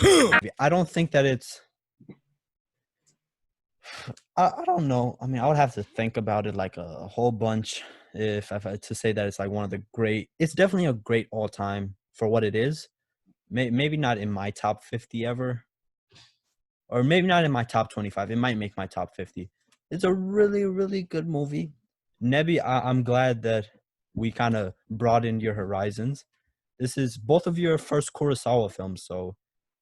I don't think that it's. I don't know. I mean, I would have to think about it like a whole bunch if I had to say that it's like one of the great. It's definitely a great all time for what it is. Maybe not in my top 50 ever, or maybe not in my top 25. It might make my top 50. It's a really, really good movie. Nebi, I'm glad that we kind of broadened your horizons. This is both of your first Kurosawa films, so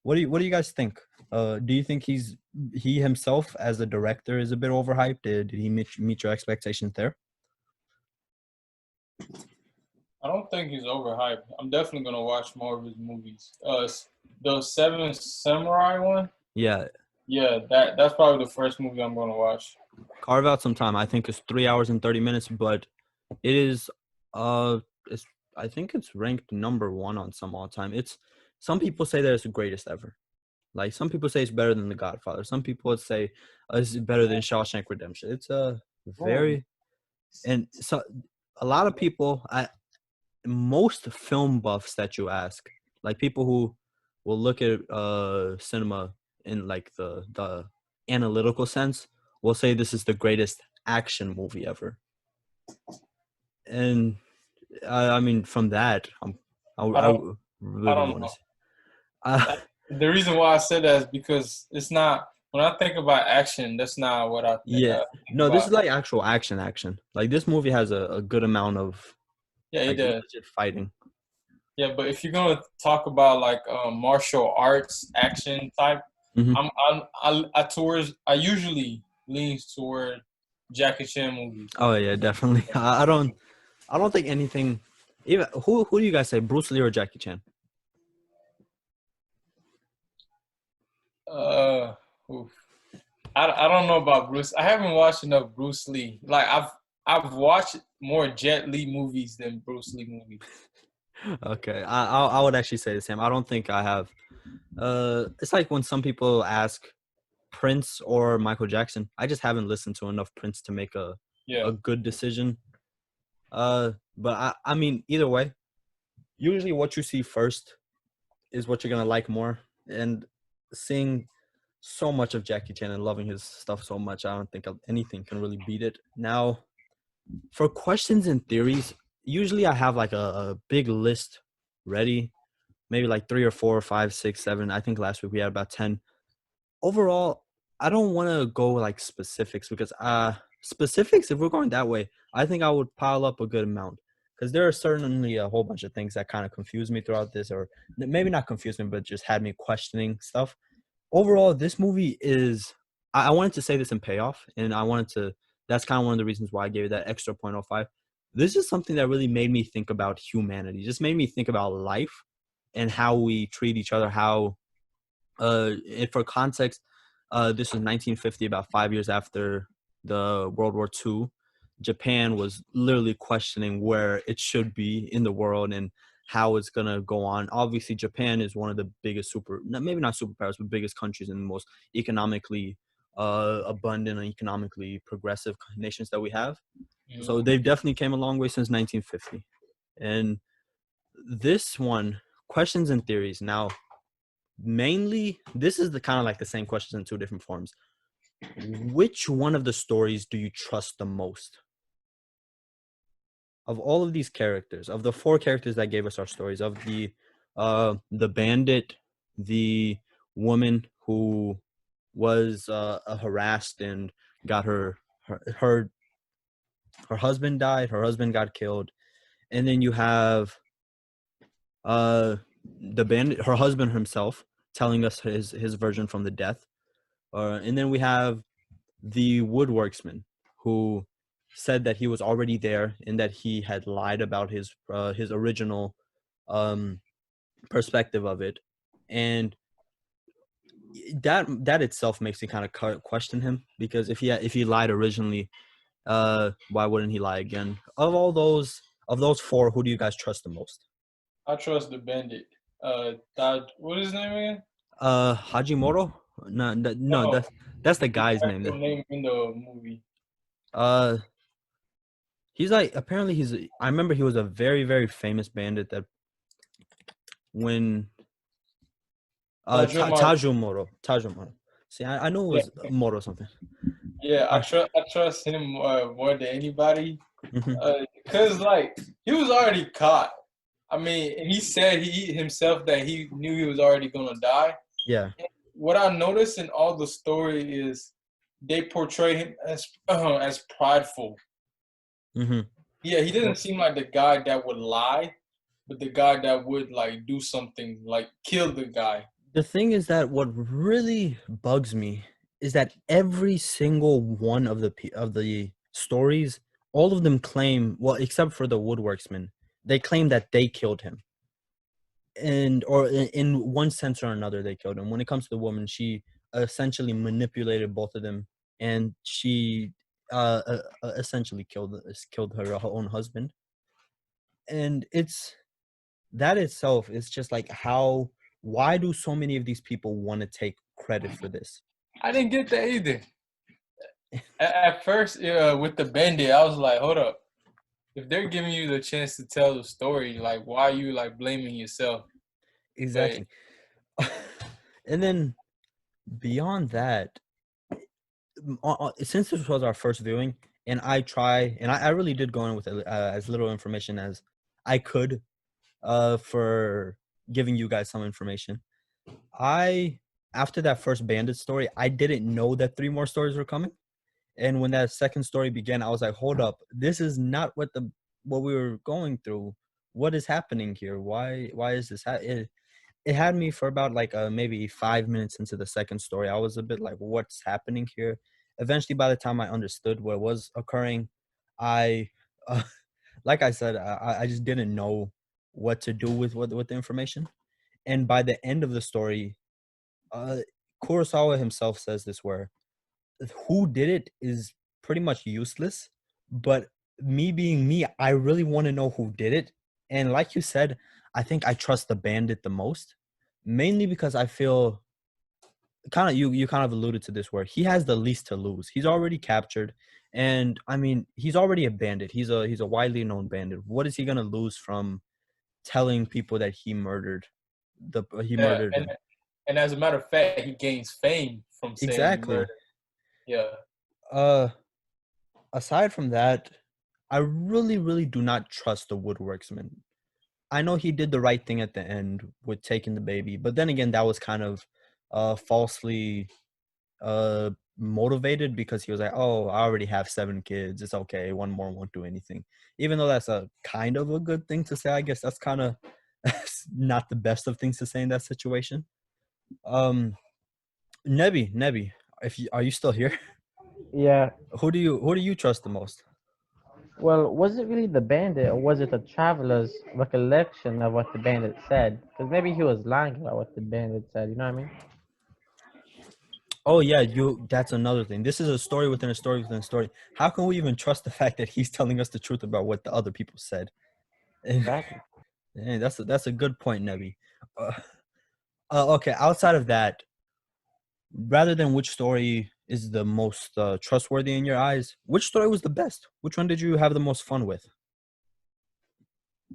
what do you guys think? Do you think he himself as a director is a bit overhyped? Did he meet your expectations there? I don't think he's overhyped. I'm definitely gonna watch more of his movies. The Seven Samurai one. Yeah, Yeah, that's probably the first movie I'm gonna watch. carve out some time. I think it's 3 hours and 30 minutes, but it is it's I think it's ranked number one on some all time. It's some people say that it's the greatest ever. Like some people say it's better than The Godfather. Some people would say it's better than Shawshank Redemption. It's a Oh, very and so a lot of people most film buffs that you ask, like people who will look at cinema in like the analytical sense, will say this is the greatest action movie ever. And I mean, from that, I I don't I really don't want to know. see. Uh, The reason why I said that is because it's not when I think about action, that's not what yeah, think no, this about. is like actual action. Like this movie has a good amount of Yeah, it like does. legit fighting. Yeah, but if you're gonna talk about like martial arts action type, Hmm. I usually lean toward Jackie Chan movies. Oh yeah, definitely. I don't think anything. Even who do you guys say, Bruce Lee or Jackie Chan? Uh, oof. I don't know about Bruce. I haven't watched enough Bruce Lee. Like I've watched more Jet Li movies than Bruce Lee movies. Okay, I would actually say the same. I don't think I have. It's like when some people ask Prince or Michael Jackson. I just haven't listened to enough Prince to make Yeah. a good decision. But I mean, either way, usually what you see first is what you're gonna like more. And seeing so much of Jackie Chan and loving his stuff so much, I don't think anything can really beat it. Now, for questions and theories, usually I have like a big list ready, maybe like three or four or five, six, seven. I think last week we had about 10. Overall, I don't want to go like specifics because specifics, if we're going that way, I think I would pile up a good amount because there are certainly a whole bunch of things that kind of confuse me throughout this, or maybe not confuse me, but just had me questioning stuff. Overall, this movie is. I wanted to say this in payoff, and I wanted to. That's kind of one of the reasons why I gave it that extra point oh 0.05. This is something that really made me think about humanity. Just made me think about life and how we treat each other. How, and for context, this was 1950, about 5 years after the World War II. Japan was literally questioning where it should be in the world and how it's gonna go on. Obviously, Japan is one of the biggest maybe not superpowers, but biggest countries and the most economically abundant and economically progressive nations that we have. So Mhm. they've definitely came a long way since 1950. And this one, questions and theories. Now, mainly, this is the kind of like the same questions in two different forms. Which one of the stories do you trust the most? Of all of these characters, of the four characters that gave us our stories, of the bandit, the woman who was harassed and got her husband died, her husband got killed, and then you have uh the bandit, her husband himself, telling us his version from the death, and then we have the woodworksman who said that he was already there and that he had lied about his original um perspective of it, and that itself makes me kind of question him, because if he lied originally, why wouldn't he lie again? Of those four, who do you guys trust the most? I trust the bandit. What is his name again? Hajimoro? No, No, that's the his guy's name. actual name in the movie. Uh, he's like, apparently I remember he was a very, very famous bandit that when Rashomon. Tajumoro. See, I knew it Yeah, was Moro something. yeah. Uh, I trust him more than anybody. mhm. Cause like he was already caught. I mean, he said he himself that he knew he was already gonna die. Yeah. What I noticed in all the story is they portray him as prideful. Hmm. Yeah, he didn't seem like the guy that would lie, but the guy that would like do something like kill the guy. The thing is that what really bugs me is that every single one of the stories, all of them claim, well, except for the woodworksman, they claim that they killed him, and or in one sense or another, they killed him. When it comes to the woman, she essentially manipulated both of them, and she essentially killed her own husband. And it's that itself is just like how why do so many of these people want to take credit for this? I didn't get that either. At first, with the bandit, I was like, hold up. If they're giving you the chance to tell the story, like, why are you like blaming yourself? But Exactly. And then beyond that, since this was our first viewing, and I really did go in with as little information as I could for giving you guys some information. I After that first bandit story, I didn't know that three more stories were coming. And when that second story began, I was like, hold up, this is not what we were going through. What is happening here? Why is this it had me for about like maybe 5 minutes into the second story. I was a bit like, what's happening here? Eventually, by the time I understood what was occurring, I uh, like I said, I just didn't know what to do with the information. And by the end of the story, uh Kurosawa himself says this, where who did it is pretty much useless. But me being me, I really want to know who did it. And like you said, I think I trust the bandit the most, mainly because I feel kind of you kind of alluded to this, where he has the least to lose. He's already captured, and I mean, he's already a bandit. He's a widely known bandit. What is he gonna lose from telling people that he yeah, murdered them? and as a matter of fact, he gains fame from saying he murdered. Exactly. Yeah, Uh, Aside from that, I really do not trust the woodworksman. I know he did the right thing at the end with taking the baby, but then again, that was kind of falsely uh motivated, because he was like, "Oh, I already have 7 kids. It's okay. One more won't do anything." Even though that's a kind of a good thing to say, I guess that's kind of not the best of things to say in that situation. Um, Nebi, if you are you still here? Yeah. Who do you trust the most? Well, was it really the bandit, or was it the traveler's recollection of what the bandit said? Because maybe he was lying about what the bandit said. You know what I mean? Oh yeah, you. That's another thing. This is a story within a story within a story. How can we even trust the fact that he's telling us the truth about what the other people said? And, Exactly. and that's a good point, Nebi. Uh, okay. Outside of that, rather than which story is the most trustworthy in your eyes, which story was the best? Which one did you have the most fun with?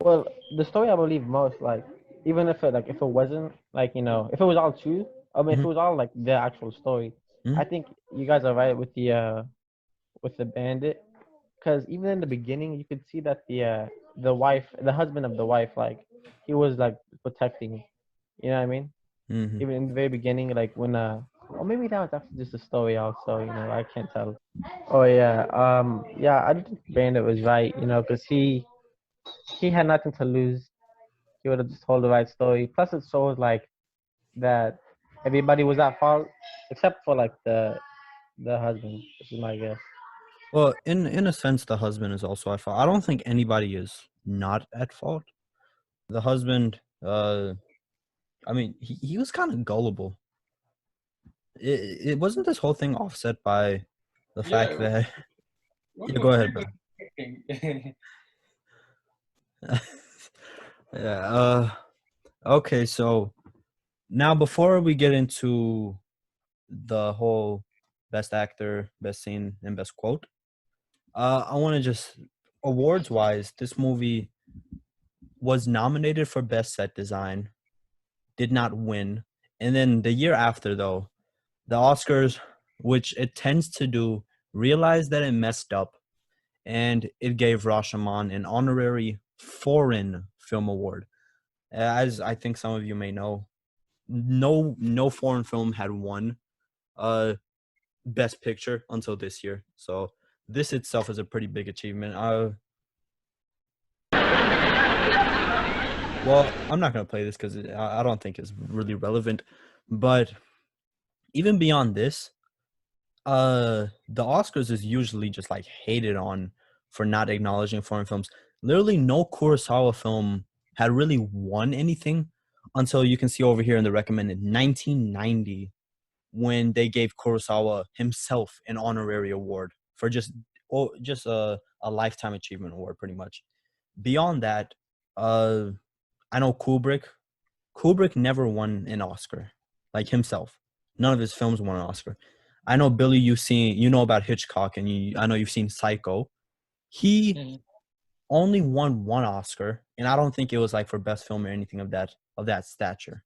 Well, the story I believe most, like, even if it wasn't like if it was all true, I mean, if Hmm. it was all like the actual story, Hmm. I think you guys are right with the bandit. Because even in the beginning, you could see that the husband of the wife, like, he was like protecting. You know what I mean? Hmm. Even in the very beginning, like when or maybe that was actually just a story also. I can't tell. Oh yeah, yeah, I do think Bandit was right. Because he had nothing to lose. He would have just told the right story. Plus, it shows like that everybody was at fault except for like the husband. This is my guess. Well, in a sense, the husband is also at fault. I don't think anybody is not at fault. The husband, I mean, he was kind of gullible. It wasn't this whole thing offset by the fact yeah. that What yeah, go was he ahead, bro. thinking? Yeah. Okay. So now, before we get into the whole best actor, best scene, and best quote, I want to just awards wise, this movie was nominated for best set design, did not win, And then the year after, though, the Oscars, which it tends to do, realized that it messed up, and it gave Rashomon an honorary foreign film award. As I think some of you may know, no foreign film had won Best Picture until this year. So this itself is a pretty big achievement. Well, I'm not going to play this because I don't think it's really relevant. But even beyond this, the Oscars is usually just like hated on for not acknowledging foreign films. Literally, no Kurosawa film had really won anything until you can see over here in the recommended 1990, when they gave Kurosawa himself an honorary award for just a lifetime achievement award, pretty much. Beyond that, I know Kubrick. Kubrick never won an Oscar, like himself. None of his films won an Oscar. I know, Billy, you know about Hitchcock, and I know you've seen Psycho. He only won one Oscar, and I don't think it was like for best film or anything of that stature.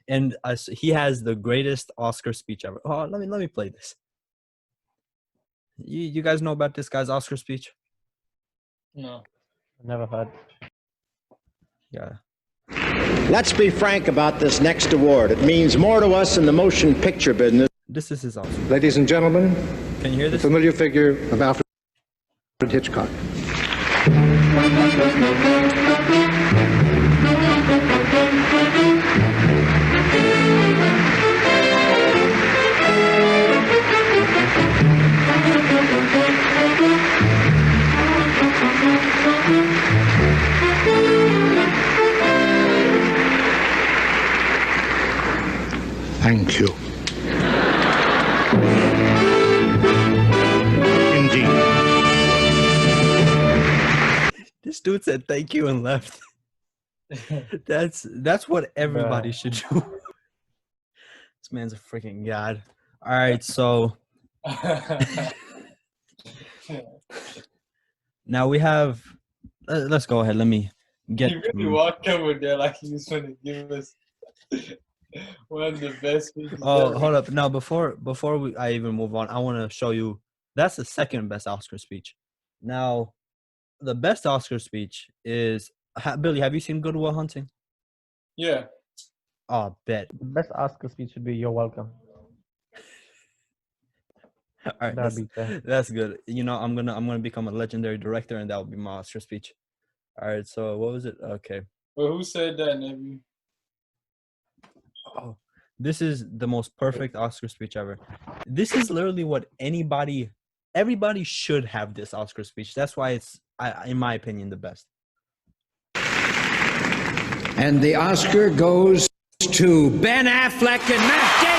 And he has the greatest Oscar speech ever. Oh, let me play this. You guys know about this guy's Oscar speech? No. Never heard. Yeah. Let's be frank about this next award. It means more to us in the motion picture business. This is his Oscar. Ladies and gentlemen, Can you hear the this? familiar figure of Alfred Hitchcock. Thank you. Indeed. This dude said thank you and left. That's what everybody should do. This man's a freaking god. All right, so now we have. Let's go ahead. Let me get. He really walked over there like he was going to give us one of the best speeches. Oh, ever. hold up! Now, before I even move on, I want to show you. That's the second best Oscar speech. Now, the best Oscar speech is Billy. Have you seen Good Will Hunting? Yeah. Oh, bet. The best Oscar speech would be "You're welcome." All right, That'd be fair. that's good. You know, I'm gonna become a legendary director, and that will be my Oscar speech. All right. So what was it? Okay. But who said that, nephew? Oh, this is the most perfect Oscar speech ever. This is literally what everybody should have this Oscar speech. That's why it's, in my opinion, the best. And the Oscar goes to Ben Affleck and Matt Damon.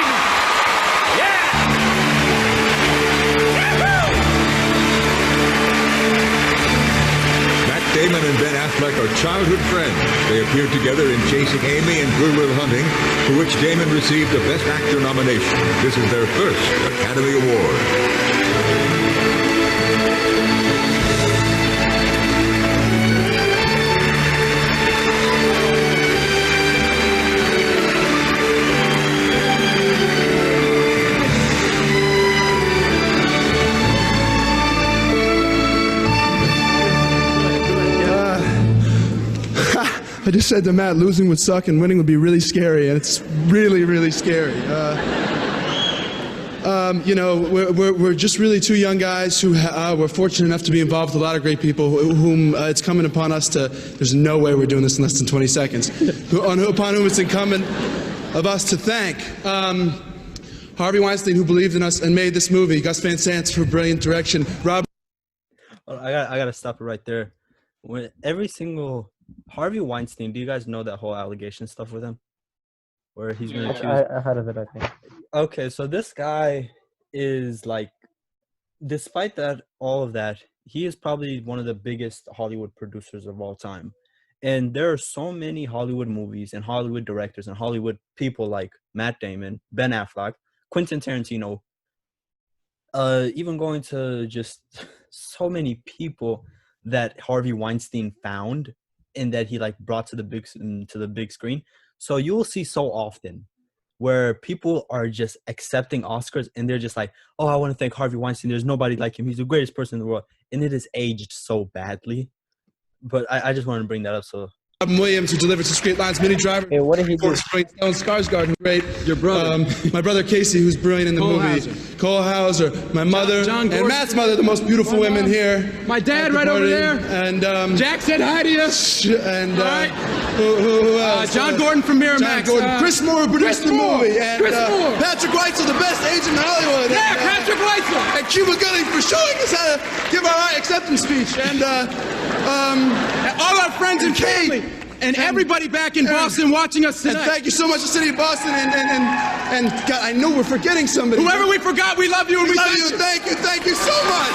Matt Damon and Ben Affleck are childhood friends. They appeared together in Chasing Amy and Good Will Hunting, for which Damon received a Best Actor nomination. This is their first Academy Award. I just said to Matt, losing would suck and winning would be really scary, and it's really, really scary. You know, we're just really two young guys who were fortunate enough to be involved with a lot of great people whom it's coming upon us to, there's no way we're doing this in less than 20 seconds, upon whom it's incumbent of us to thank Harvey Weinstein, who believed in us and made this movie, Gus Van Sant for brilliant direction, Rob. I gotta stop it right there. When every single Harvey Weinstein, do you guys know that whole allegation stuff with him, where he's been accused? I heard of it, I think. Okay, so this guy is like, despite that, all of that, he is probably one of the biggest Hollywood producers of all time. And there are so many Hollywood movies and Hollywood directors and Hollywood people like Matt Damon, Ben Affleck, Quentin Tarantino, even going to just so many people that Harvey Weinstein found and that he like brought to the big screen. So you will see so often where people are just accepting Oscars and they're just like, oh, I want to thank Harvey Weinstein. There's nobody like him. He's the greatest person in the world. And it is aged so badly. But I just wanted to bring that up. So Robin Williams, who delivered some great lines. Minnie Driver. Hey, what did he do? Stellan Skarsgård, great. Your brother. My brother Casey, who's brilliant in the Cole movie. Hauser. Cole Hauser. My mother. John and Gordon. Matt's mother, the most beautiful women here. My dad at the right over party. there. And Jack said hi to you. And All right. who else? John Gordon from Miramax. John Gordon. Chris Moore produced the Moore. movie. And Chris Moore. Patrick Weitzel, the best agent in Hollywood. Yeah, And, Patrick Weitzel. and Cuba Gooding for showing us how to give our acceptance speech. And All our friends and family. And everybody back in Boston watching us and tonight. thank you so much, the city of Boston, and God, I know we're forgetting somebody. Whoever we forgot, we love you and we love thank you. you. Thank you so much.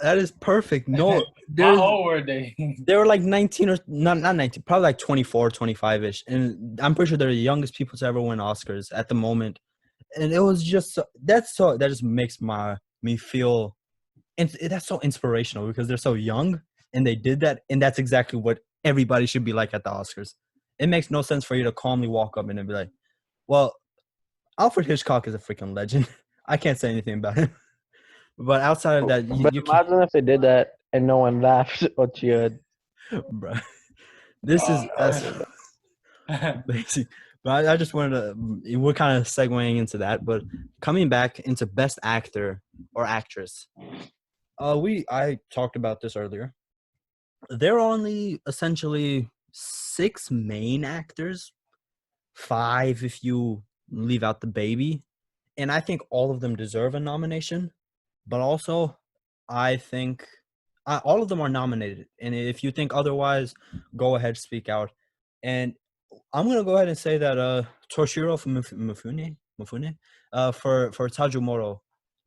that is perfect. No, How there's old were they? they were like 19 or not 19, probably like 24, 25-ish. And I'm pretty sure they're the youngest people to ever win Oscars at the moment. And it was just that just makes me feel, and that's so inspirational because they're so young and they did that. And that's exactly what everybody should be like at the Oscars. It makes no sense for you to calmly walk up and be like, well, Alfred Hitchcock is a freaking legend. I can't say anything about him. But outside of that, But you can't. imagine if they did that and no one laughed or cheered. Bro, this is that's basic. But I just wanted to. We're kind of segueing into that, but coming back into Best Actor or Actress. I talked about this earlier. There are only essentially 6 main actors, 5 if you leave out the baby, and I think all of them deserve a nomination. But also, I think all of them are nominated. And if you think otherwise, go ahead, speak out. And I'm gonna go ahead and say that Toshiro Mifune for Tajumoro,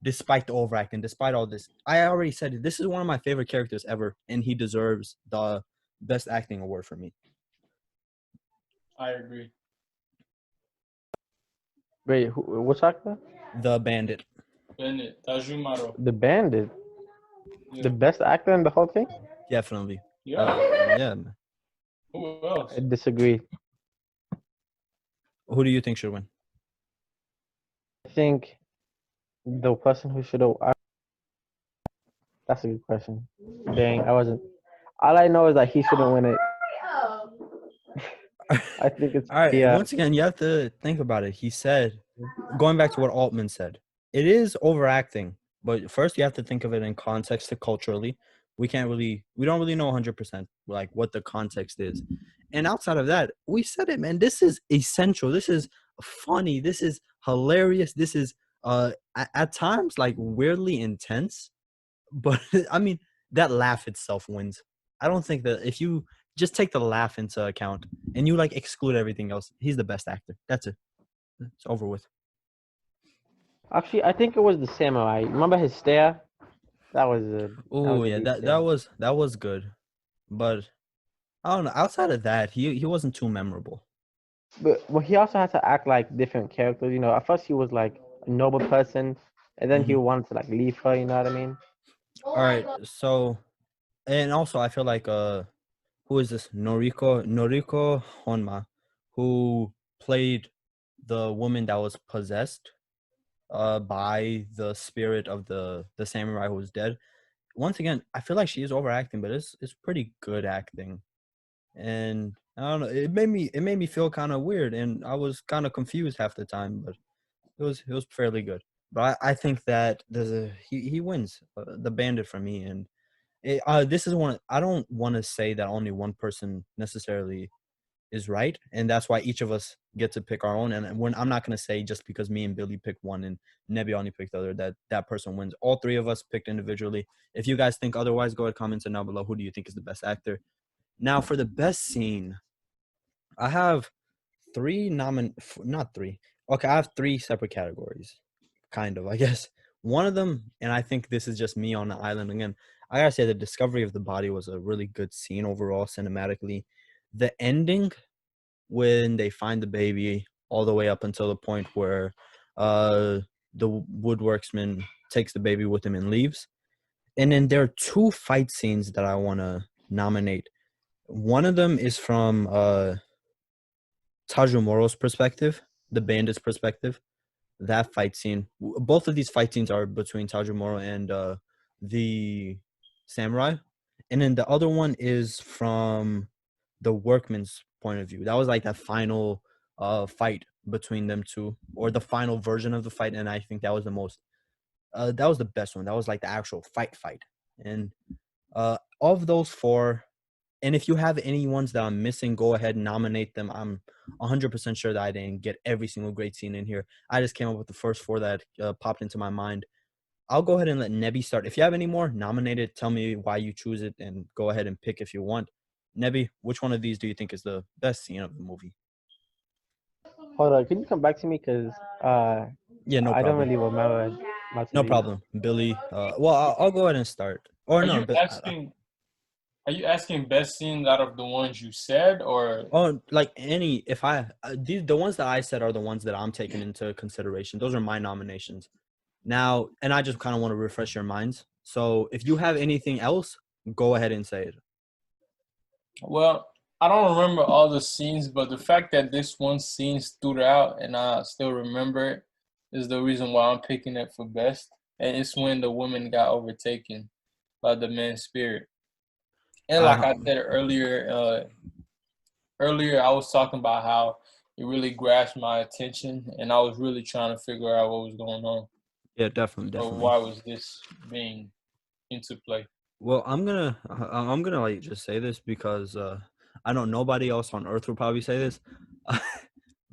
despite the overacting, despite all this, I already said it. This is one of my favorite characters ever, and he deserves the Best Acting award for me. I agree. Wait, which actor? The Bandit. Bennett, Tajumaro. The Bandit. Yeah. The best actor in the whole thing? Definitely. Yeah. Yeah. Man. Who else? I disagree. Who do you think should win? I think the person who should have. That's a good question. Dang, I wasn't. All I know is that he shouldn't win it. I think it's All right. yeah. Once again, you have to think about it. He said, going back to what Altman said, it is overacting, but first you have to think of it in context to culturally. We don't really know 100% like what the context is. And outside of that, we said it, man. This is essential. This is funny. This is hilarious. This is at times like weirdly intense. But I mean, that laugh itself wins. I don't think that if you just take the laugh into account and you like exclude everything else, he's the best actor. That's it. It's over with. Actually, I think it was the samurai. Remember his stare? That was a. Oh yeah, a good that was good, but I don't know. Outside of that, he wasn't too memorable. But he also had to act like different characters. You know, at first he was like a noble person, and then he wanted to like leave her. You know what I mean? All right, so and also I feel like who is this Noriko Honma, who played the woman that was possessed by the spirit of the samurai who was dead. Once again, I feel like she is overacting, but it's pretty good acting. And I don't know, it made me feel kind of weird, and I was kind of confused half the time, but it was fairly good. But I think that he wins the Bandit for me, and this is one. I don't want to say that only one person necessarily is right, and that's why each of us get to pick our own. And I'm not going to say just because me and Billy picked one and Nebi only picked the other that person wins. All 3 of us picked individually. If you guys think otherwise, go ahead, comment down below. Who do you think is the best actor? Now for the best scene, I have not three. Okay, I have 3 separate categories, kind of, I guess. One of them, and I think this is just me on the island again, I gotta say the discovery of the body was a really good scene overall, cinematically. The ending, when they find the baby, all the way up until the point where the woodworksman takes the baby with him and leaves. And then there are 2 fight scenes that I want to nominate. One of them is from Tajimoro's perspective, the bandit's perspective, that fight scene. Both of these fight scenes are between Tajimoro and the samurai, and then the other one is from the workman's point of view. That was like that final fight between them two, or the final version of the fight, and I think that was the most that was the best one. That was like the actual fight. And of those four, and if you have any ones that I'm missing, go ahead and nominate them. I'm 100% sure that I didn't get every single great scene in here. I just came up with the first four that popped into my mind. I'll go ahead and let Nebi start. If you have any more, nominate it. Tell me why you choose it, and go ahead and pick if you want. Nebi, which one of these do you think is the best scene of the movie? Hold on, can you come back to me? Because Yeah, no I don't problem. really remember much No of these. problem, Billy. Well, I'll go ahead and start. Or Are no, you but Are you asking best scenes out of the ones you said, or oh, like any, if I the ones that I said are the ones that I'm taking into consideration. Those are my nominations. Now, and I just kind of want to refresh your minds. So if you have anything else, go ahead and say it. well, I don't remember all the scenes, but the fact that this one scene stood out and I still remember it is the reason why I'm picking it for best. And it's when the woman got overtaken by the man's spirit. And like I said earlier I was talking about how it really grasped my attention, and I was really trying to figure out what was going on. Yeah, definitely, Or definitely. why was this being into play? Well, I'm gonna like just say this because I know nobody else on earth will probably say this,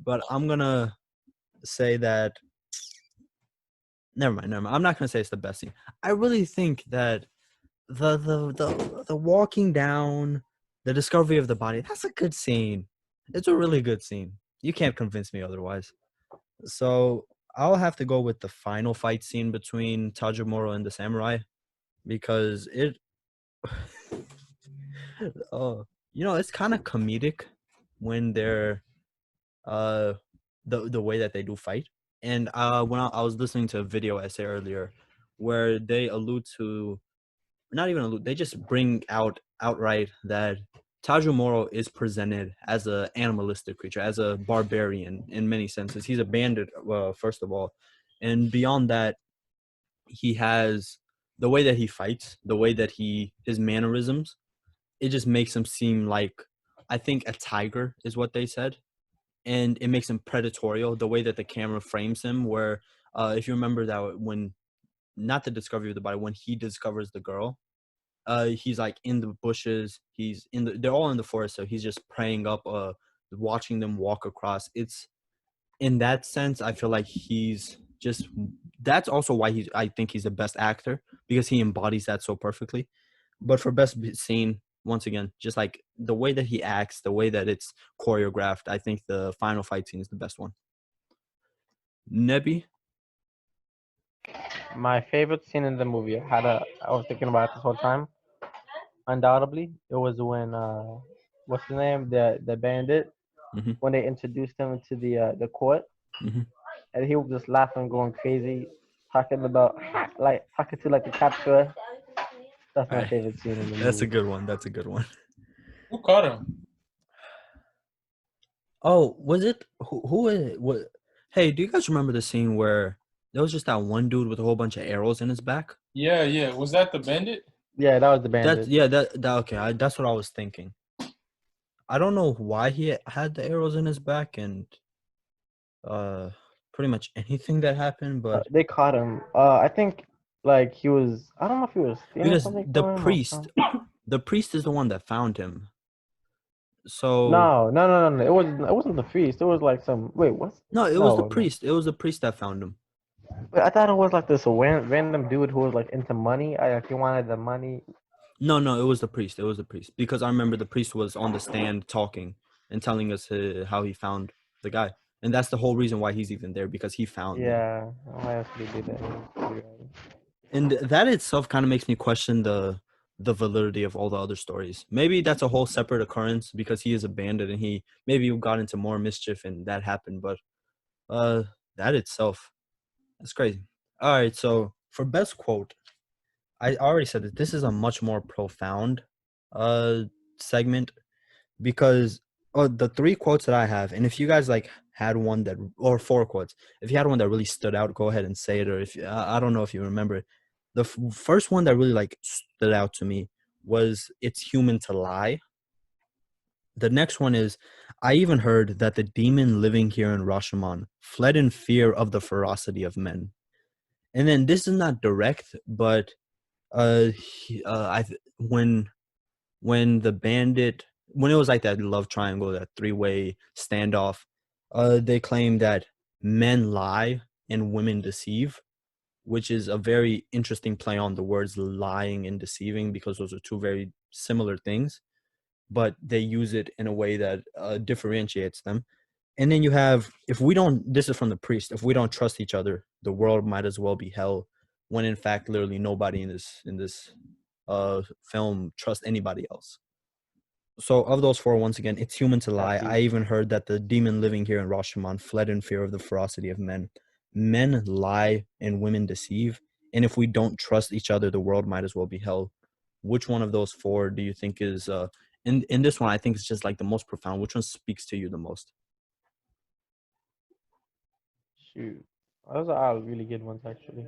but I'm gonna say that. Never mind. I'm not gonna say it's the best scene. I really think that the walking down, the discovery of the body, that's a good scene. It's a really good scene. You can't convince me otherwise. So I'll have to go with the final fight scene between Tajimoro and the samurai, because it it's kind of comedic when they're the way that they do fight. And when I was listening to a video essay earlier where they allude to, not even allude, they just bring out outright that Tajimoro is presented as a animalistic creature, as a barbarian in many senses. He's a bandit, first of all, and beyond that, he has the way that he fights, the way that his mannerisms. It just makes him seem like, I think, a tiger is what they said, and it makes him predatorial. The way that the camera frames him, where if you remember that when, not the discovery of the body, when he discovers the girl, he's like in the bushes, they're all in the forest, so he's just praying up, watching them walk across. It's, in that sense, I feel like that's also why I think he's the best actor, because he embodies that so perfectly. But for best scene, once again, just like the way that he acts, the way that it's choreographed, I think the final fight scene is the best one. Nebi? My favorite scene in the movie, I was thinking about it this whole time. Undoubtedly, it was when what's his name, the bandit, Mhm. when they introduced him into the court, Mhm. and he was just laughing, going crazy, talking about like talking to like the capturer. That's my Alright. favorite scene in the That's a movie. good one. That's a good one. Who caught him? Oh, was it who is it? What? Hey, do you guys remember the scene where there was just that one dude with a whole bunch of arrows in his back? Yeah. Was that the bandit? Yeah, that was the That's bandit. that okay. That's what I was thinking. I don't know why he had the arrows in his back, and pretty much anything that happened, but They caught him. I think like he was. I don't know if he was stealing because something the from him or priest, something. the priest is the one that found him. So No. It wasn't the feast. It was like some. Wait, what? no, it was the No, no. priest. It was the priest that found him. But I thought it was like this random dude who was like into money. Like he wanted the money. No, it was the priest. It was the priest, because I remember the priest was on the stand talking and telling us how he found the guy, and that's the whole reason why he's even there, because he found them. Yeah. Why else would he do that? And that itself kind of makes me question the validity of all the other stories. Maybe that's a whole separate occurrence, because he is a bandit and he maybe got into more mischief and that happened. But that itself, that's crazy. All right, so for best quote, I already said that this is a much more profound segment, because Oh, the 3 quotes that I have, and if you guys like had one that, or 4 quotes, if you had one that really stood out, go ahead and say it. Or if I don't know if you remember it. The first one that really like stood out to me was "It's human to lie." The next one is, "I even heard that the demon living here in Rashomon fled in fear of the ferocity of men." And then this is not direct, but when the bandit, when it was like that love triangle, that 3-way standoff, they claim that men lie and women deceive, which is a very interesting play on the words lying and deceiving, because those are 2 very similar things, but they use it in a way that differentiates them. And then you have, "If we don't," this is from the priest, "if we don't trust each other, the world might as well be hell," when in fact literally nobody in this film trusts anybody else. So of those 4, once again, "It's human to lie. That's I easy. even heard that the demon living here in Rashomon fled in fear of the ferocity of men. Men lie and women deceive. And if we don't trust each other, the world might as well be hell." Which one of those 4 do you think is in this one, I think it's just like the most profound. Which one speaks to you the most? Shoot, those are all really good ones actually.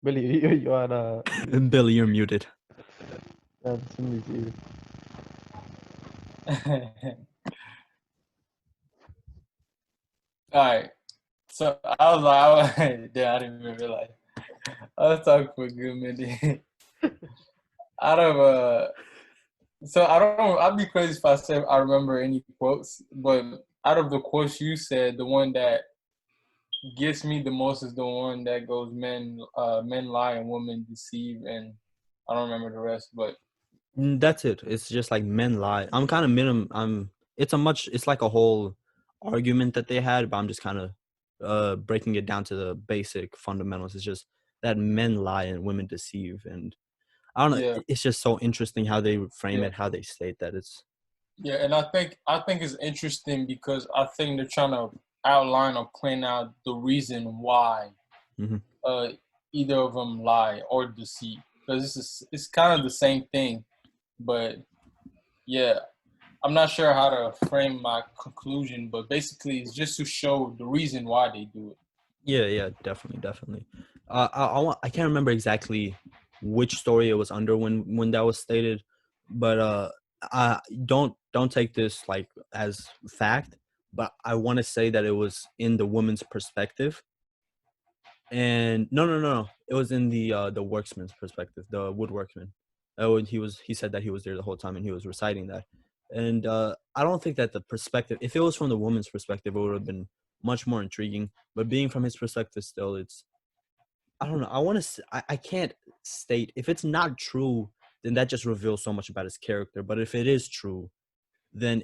Billy, you are Billy, you're muted. you. All right. So I was like, yeah, I didn't even realize. I was talking for a good minute. Out of so I don't. I'd be crazy if I said I remember any quotes, but out of the quotes you said, the one that gets me the most is the one that goes, men lie and women deceive, and I don't remember the rest, but That's it. It's just like men lie. I'm kind of it's like a whole argument that they had, but I'm just kind of breaking it down to the basic fundamentals. It's just that men lie and women deceive, and I don't know. yeah, It's just so interesting how they frame yeah, it, how they state that. It's yeah. And I think it's interesting because I think they're trying to outline or plan out the reason why Mhm. either of them lie or deceive, because it's kind of the same thing, but yeah, I'm not sure how to frame my conclusion, but basically it's just to show the reason why they do it. yeah, definitely. I can't remember exactly which story it was under when that was stated, but I don't take this like as fact, but I want to say that it was in the woman's perspective. And no, it was in the worksman's perspective, the woodworkman. When he said that he was there the whole time and he was reciting that. And I don't think that the perspective, if it was from the woman's perspective, it would have been much more intriguing. But being from his perspective, still, it's, I don't know. I can't state if it's not true, then that just reveals so much about his character. But if it is true, then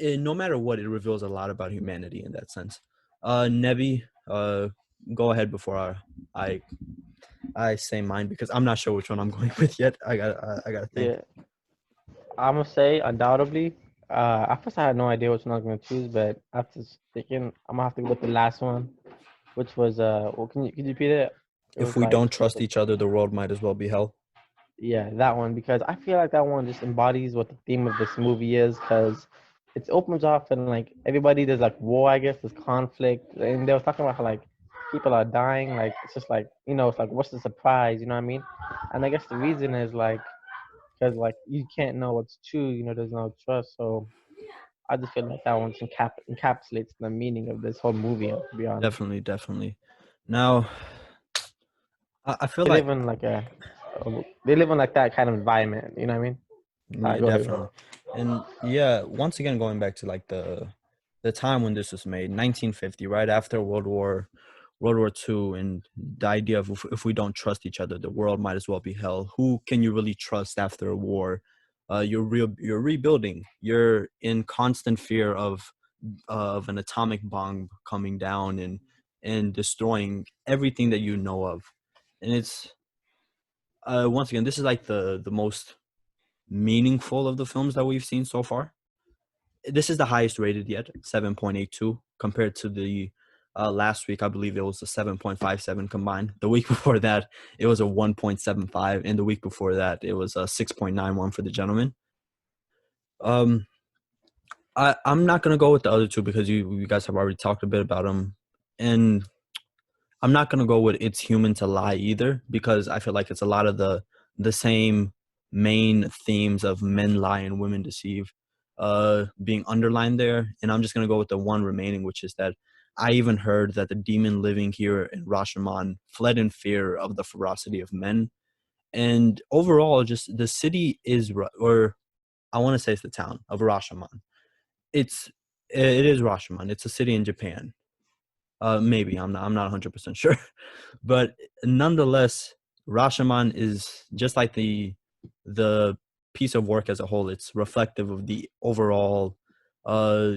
no matter what, it reveals a lot about humanity in that sense. Nebi, go ahead before I say mine, because I'm not sure which one I'm going with yet. I gotta think. Yeah, I'm gonna say undoubtedly. At first I had no idea which one I was gonna choose, but after thinking, I'm gonna have to go with the last one, which was well, can you repeat it? It If was we like don't trust each other, the world might as well be hell. yeah, that one, because I feel like that one just embodies what the theme of this movie is, because it opens off and like everybody, there's like war, I guess, there's conflict, and they were talking about how like people are dying, like it's just like, it's like what's the surprise, you know what I mean? And I guess the reason is like because like you can't know what's true, there's no trust. So I just feel like that one encapsulates the meaning of this whole movie, to be honest. Definitely. Now, I feel They like live in like they live in like that kind of environment, you know what I mean? All right, yeah, go ahead. definitely. And yeah, once again, going back to like the time when this was made, 1950, right after World War II, and the idea of if we don't trust each other, the world might as well be hell. Who can you really trust after a war? You're rebuilding. You're in constant fear of an atomic bomb coming down and destroying everything that you know of. And it's once again, this is like the most meaningful of the films that we've seen so far. This is the highest rated yet, 7.82, compared to the last week. I believe it was a 7.57 combined. The week before that, it was a 1.75, and the week before that, it was a 6.91 for The Gentleman. I'm not gonna go with the other two because you guys have already talked a bit about them, and I'm not gonna go with It's Human to Lie either because I feel like it's a lot of the same main themes of men lie and women deceive, being underlined there. And I'm just gonna go with the one remaining, which is that I even heard that the demon living here in Rashomon fled in fear of the ferocity of men. And overall, just the city is, or I want to say it's the town of Rashomon. It's it is Rashomon. It's a city in Japan. Maybe I'm not 100% sure, but nonetheless, Rashomon is just like the piece of work as a whole. It's reflective of the overall uh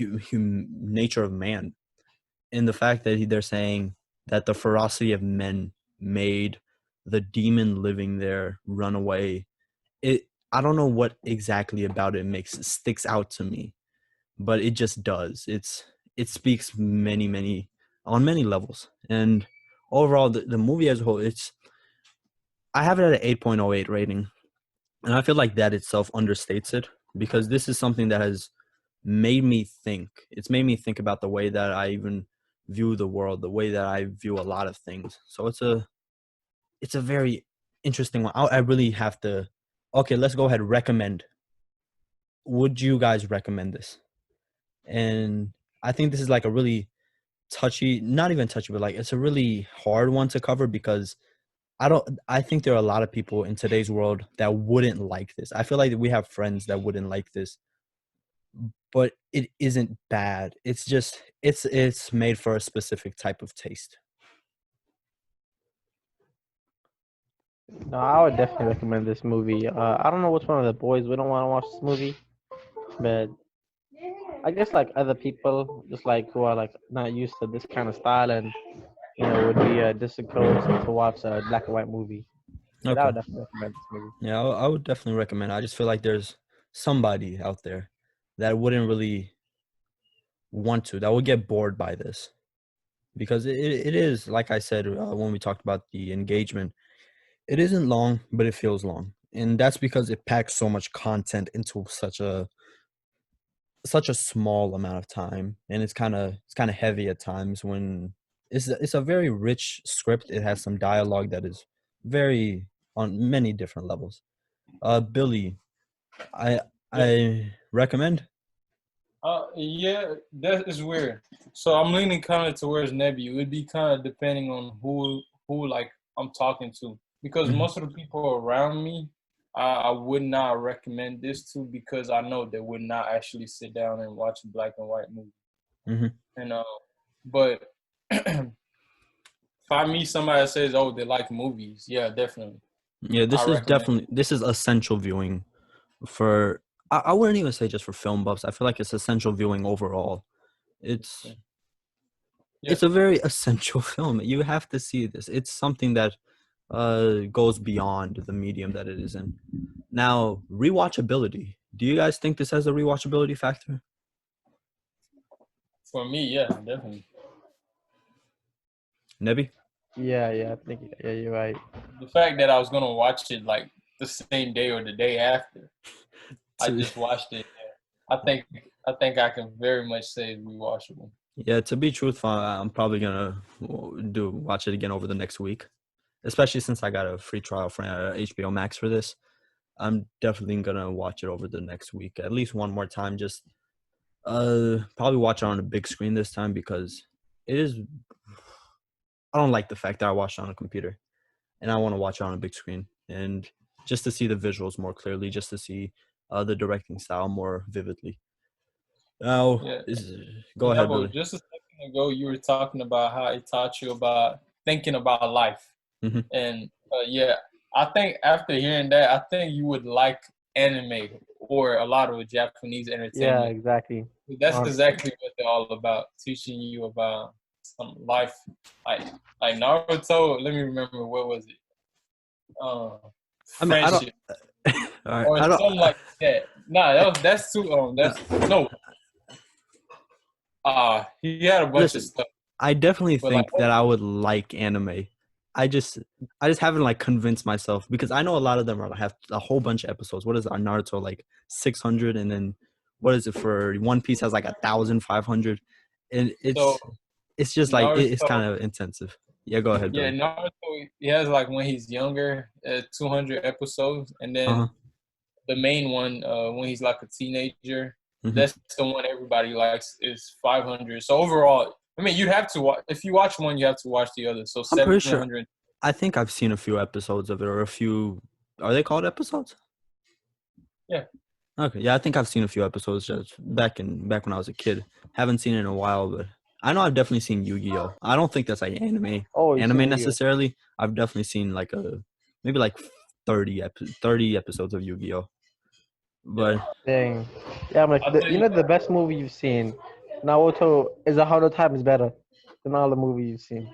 nature of man, and the fact that they're saying that the ferocity of men made the demon living there run away. I don't know what exactly about it sticks out to me, but it just does. It speaks many on many levels. And overall, the movie as a whole, I have it at an 8.08 rating, and I feel like that itself understates it because this is something that has made me think. It's made me think about the way that I even view the world, the way that I view a lot of things. So it's a very interesting one. I really have to. Okay, let's go ahead. Recommend. Would you guys recommend this? And I think this is like a really touchy, not even touchy, but like it's a really hard one to cover because I think there are a lot of people in today's world that wouldn't like this. I feel like we have friends that wouldn't like this, but it isn't bad. It's just it's made for a specific type of taste. No, I would definitely recommend this movie. I don't know which one of the boys wouldn't want to watch this movie, but I guess like other people, just like who are like not used to this kind of style and would be disencouraged to watch a black and white movie. But I Okay. would definitely recommend this movie. Yeah, I would definitely recommend. I just feel like there's somebody out there that wouldn't really want to, that would get bored by this because it is, like I said when we talked about the engagement, it isn't long, but it feels long. And that's because it packs so much content into such a small amount of time, and it's kind of heavy at times when it's a very rich script. It has some dialogue that is very on many different levels. Billy, I Yeah. I recommend. Yeah, that is weird. So I'm leaning kind of towards Nebby. It would be kind of depending on who like I'm talking to, because Mhm, most of the people around me, I would not recommend this to because I know they would not actually sit down and watch a black and white movie. mhm. And but if I meet somebody that says, "Oh, they like movies," yeah, definitely, Yeah, I recommend. this is essential viewing for. I wouldn't even say just for film buffs. I feel like it's essential viewing overall. It's Yeah, yeah, it's a very essential film. You have to see this. It's something that goes beyond the medium that it is in. Now, rewatchability. Do you guys think this has a rewatchability factor? for me, yeah, definitely. Nebi? Yeah, I think you're right. The fact that I was gonna watch it like the same day or the day after, I To, just watched it. I think I can very much say it's rewatchable. yeah, to be truthful, I'm probably gonna watch it again over the next week, especially since I got a free trial for HBO Max for this. I'm definitely gonna watch it over the next week at least one more time. Just probably watch it on a big screen this time because it is. I don't like the fact that I watched it on a computer, and I want to watch it on a big screen and just to see the visuals more clearly, just to see the directing style more vividly. Now, Yeah, go ahead, but Billy. just a second ago, you were talking about how it taught you about thinking about life, Hmm. and yeah, I think after hearing that, I think you would like anime or a lot of Japanese Yeah, entertainment. exactly. That's exactly what they're all about, teaching you about some life, like like Naruto. Let me remember, what was it? Uh, I mean, I don't. Friendship All right, or I don't. something like that. Nah, that's too No, that's no. He had a bunch of listen, stuff, I definitely but like think that I would like anime. I just, I just haven't like convinced myself because I know a lot of them have a whole bunch of episodes. What is our Naruto like 600, and then what is it for One Piece has like 1,500, and So it's just like it's Naruto, kind of intensive. Yeah, go ahead, yeah, Billy. Naruto, he has like when he's younger, 200 episodes, and Uh-huh. then the main one, when he's like a teenager, Mhm. that's the one everybody likes is 500. So overall, I mean, you have to watch. If you watch one, you have to watch the other. So I'm pretty sure. 700. I think I've seen a few episodes of it, or a few. Are they called episodes? Yeah. Okay, yeah, I think I've seen a few episodes just back when I was a kid. Haven't seen it in a while, but I know I've definitely seen Yu-Gi-Oh. I don't think that's like Oh, you've seen anime Yu-Gi-Oh. necessarily. I've definitely seen like maybe like 30 episodes of Yu-Gi-Oh. But Dang. Yeah, I'm like, I'll tell you you, know the best movie you've seen, Naruto is 100 times better than all the movies you've seen.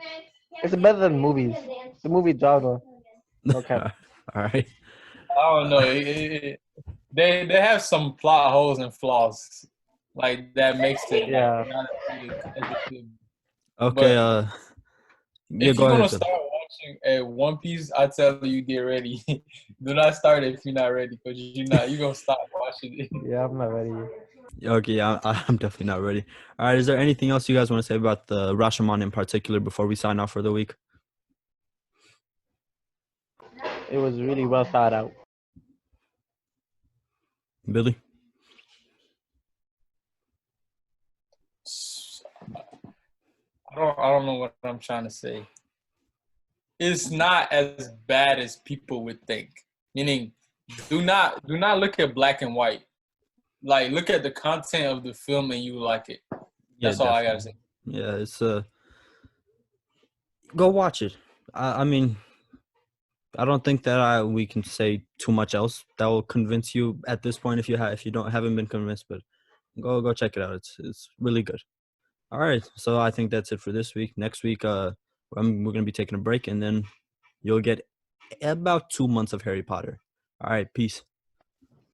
It's better than movies. The movie genre. Okay. all right. I don't know. They have some plot holes and flaws, like that makes it like Yeah. not as good as it could be. Okay. But Yeah. if Go you're gonna ahead, Billy. start watching a One Piece, I tell you get ready. Do not start it if you're not ready, because you're gonna stop watching it. Yeah, I'm not ready. Okay. Yeah, I'm definitely not ready. All right. Is there anything else you guys want to say about the Rashomon in particular before we sign off for the week? It was really well thought out. Billy. I don't know what I'm trying to say. It's not as bad as people would think. Meaning, do not look at black and white. Like, look at the content of the film and you like it. Yeah, That's all I gotta definitely. say. Yeah, it's go watch it. I mean, I don't think that we can say too much else that will convince you at this point if you haven't been convinced, but go check it out. It's really good. All right, so I think that's it for this week. Next week, we're gonna be taking a break, and then you'll get about 2 months of Harry Potter. All right, peace.